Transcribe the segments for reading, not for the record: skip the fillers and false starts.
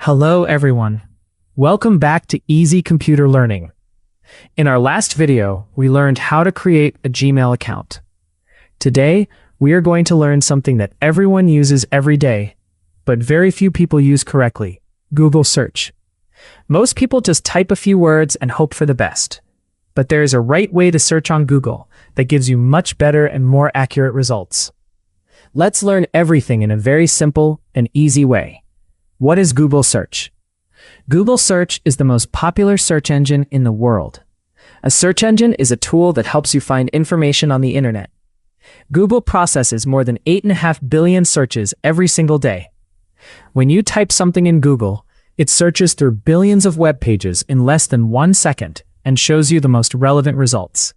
Hello everyone. Welcome back to Easy Computer Learning. In our last video, we learned how to create a Gmail account. Today, we are going to learn something that everyone uses every day, but very few people use correctly: Google search. Most people just type a few words and hope for the best. But there is a right way to search on Google that gives you much better and more accurate results. Let's learn everything in a very simple and easy way. What is Google search? Google search is the most popular search engine in the world. A search engine is a tool that helps you find information on the internet. Google processes more than 8.5 billion searches every single day. When you type something in Google, it searches through billions of web pages in less than 1 second and shows you the most relevant results.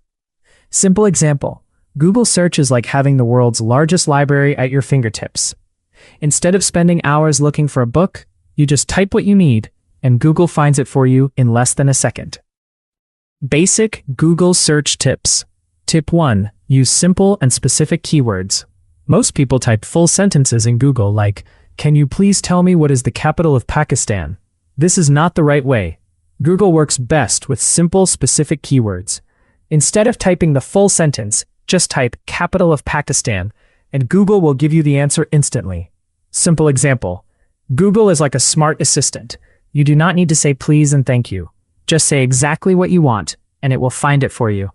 Simple example: Google search is like having the world's largest library at your fingertips. Instead of spending hours looking for a book, you just type what you need, and Google finds it for you in less than a second. Basic Google search tips. Tip 1. Use simple and specific keywords. Most people type full sentences in Google like, "Can you please tell me what is the capital of Pakistan?" This is not the right way. Google works best with simple, specific keywords. Instead of typing the full sentence, just type "capital of Pakistan," and Google will give you the answer instantly. Simple example: Google is like a smart assistant. You do not need to say please and thank you. Just say exactly what you want, and it will find it for you.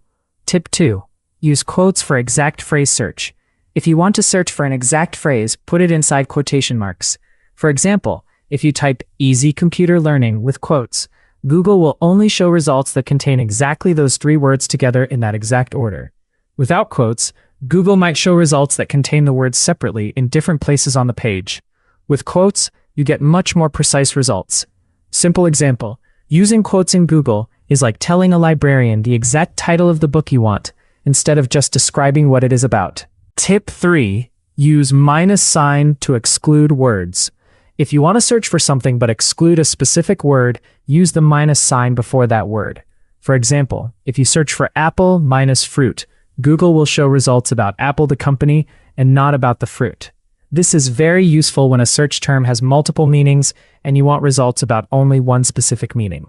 Tip 2. Use quotes for exact phrase search. If you want to search for an exact phrase, put it inside quotation marks. For example, if you type "easy computer learning" with quotes, Google will only show results that contain exactly those 3 words together in that exact order. Without quotes, Google might show results that contain the words separately in different places on the page. With quotes, you get much more precise results. Simple example: using quotes in Google is like telling a librarian the exact title of the book you want, instead of just describing what it is about. Tip 3. Use -sign to exclude words. If you want to search for something but exclude a specific word, use the -sign before that word. For example, if you search for apple minus fruit, Google will show results about Apple the company and not about the fruit. This is very useful when a search term has multiple meanings and you want results about only one specific meaning.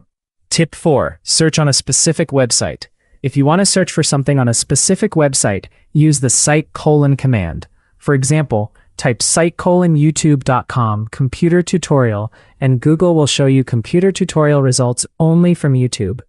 Tip 4. Search on a specific website. If you want to search for something on a specific website, use the // command. For example, type // computer tutorial and Google will show you computer tutorial results only from YouTube.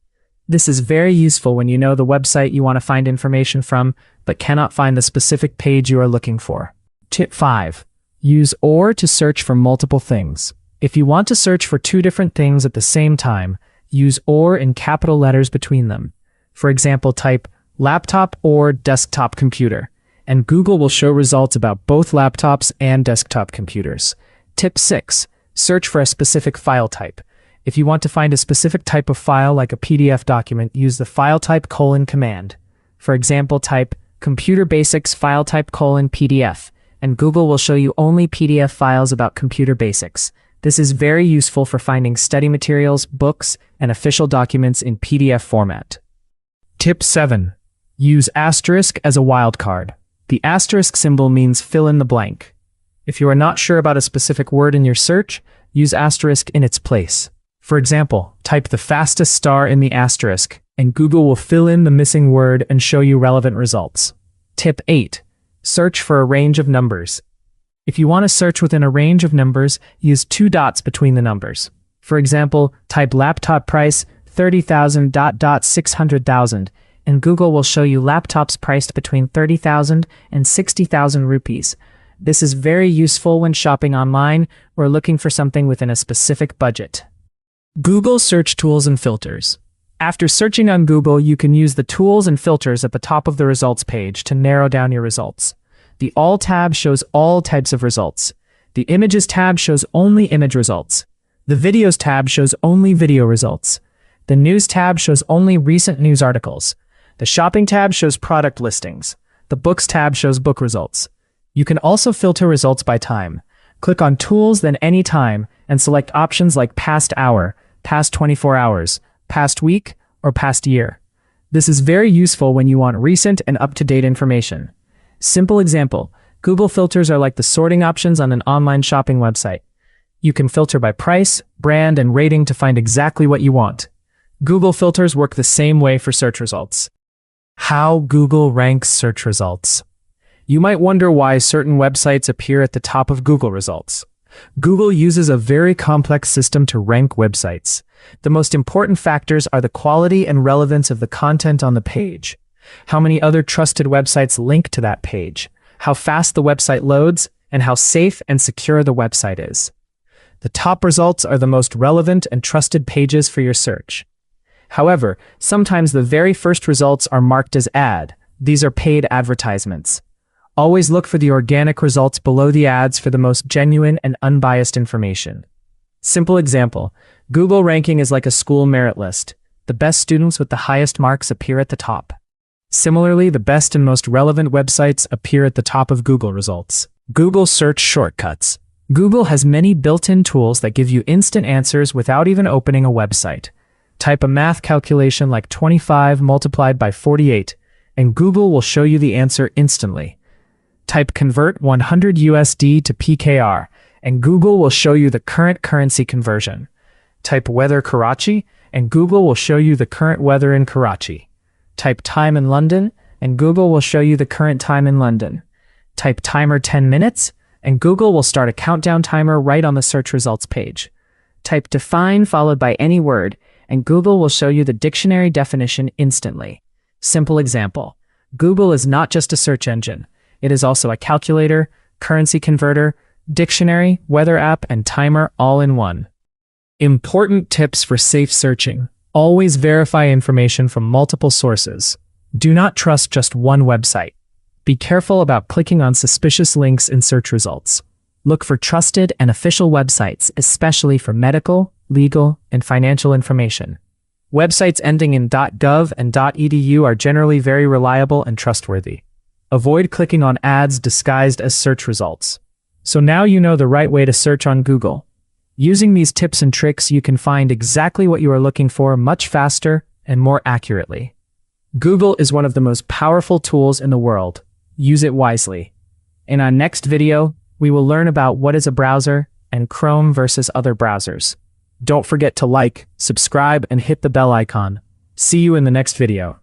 This is very useful when you know the website you want to find information from, but cannot find the specific page you are looking for. Tip 5. Use OR to search for multiple things. If you want to search for 2 different things at the same time, use OR in capital letters between them. For example, type laptop or desktop computer, and Google will show results about both laptops and desktop computers. Tip 6. Search for a specific file type. If you want to find a specific type of file like a PDF document, use the file type command. For example, type computer basics file type PDF, and Google will show you only PDF files about computer basics. This is very useful for finding study materials, books, and official documents in PDF format. Tip 7. Use Asterisk as a wildcard. The asterisk symbol means fill in the blank. If you are not sure about a specific word in your search, use asterisk in its place. For example, type the fastest star in the asterisk, and Google will fill in the missing word and show you relevant results. Tip 8. Search for a range of numbers. If you want to search within a range of numbers, use 2 dots between the numbers. For example, type laptop price 30,000 600,000, and Google will show you laptops priced between 30,000 and 60,000 rupees. This is very useful when shopping online or looking for something within a specific budget. Google search tools and filters. After searching on Google, you can use the tools and filters at the top of the results page to narrow down your results. The All tab shows all types of results. The Images tab shows only image results. The Videos tab shows only video results. The News tab shows only recent news articles. The Shopping tab shows product listings. The Books tab shows book results. You can also filter results by time. Click on Tools, then Anytime, and select options like Past Hour, Past 24 hours, Past week, or Past year. This is very useful when you want recent and up-to-date information. Simple example: Google filters are like the sorting options on an online shopping website. You can filter by price, brand, and rating to find exactly what you want. Google filters work the same way for search results. How Google ranks search results. You might wonder why certain websites appear at the top of Google results. Google uses a very complex system to rank websites. The most important factors are the quality and relevance of the content on the page, how many other trusted websites link to that page, how fast the website loads, and how safe and secure the website is. The top results are the most relevant and trusted pages for your search. However, sometimes the very first results are marked as ad. These are paid advertisements. Always look for the organic results below the ads for the most genuine and unbiased information. Simple example, Google ranking is like a school merit list. The best students with the highest marks appear at the top. Similarly, the best and most relevant websites appear at the top of Google results. Google search shortcuts. Google has many built-in tools that give you instant answers without even opening a website. Type a math calculation like 25 multiplied by 48, and Google will show you the answer instantly. Type convert 100 USD to PKR, and Google will show you the current currency conversion. Type weather Karachi, and Google will show you the current weather in Karachi. Type time in London, and Google will show you the current time in London. Type timer 10 minutes, and Google will start a countdown timer right on the search results page. Type define followed by any word, and Google will show you the dictionary definition instantly. Simple example, Google is not just a search engine. It is also a calculator, currency converter, dictionary, weather app, and timer all in one. Important tips for safe searching. Always verify information from multiple sources. Do not trust just one website. Be careful about clicking on suspicious links in search results. Look for trusted and official websites, especially for medical, legal, and financial information. Websites ending in .gov and .edu are generally very reliable and trustworthy. Avoid clicking on ads disguised as search results. So now you know the right way to search on Google. Using these tips and tricks, you can find exactly what you are looking for much faster and more accurately. Google is one of the most powerful tools in the world. Use it wisely. In our next video, we will learn about what is a browser and Chrome versus other browsers. Don't forget to like, subscribe, and hit the bell icon. See you in the next video.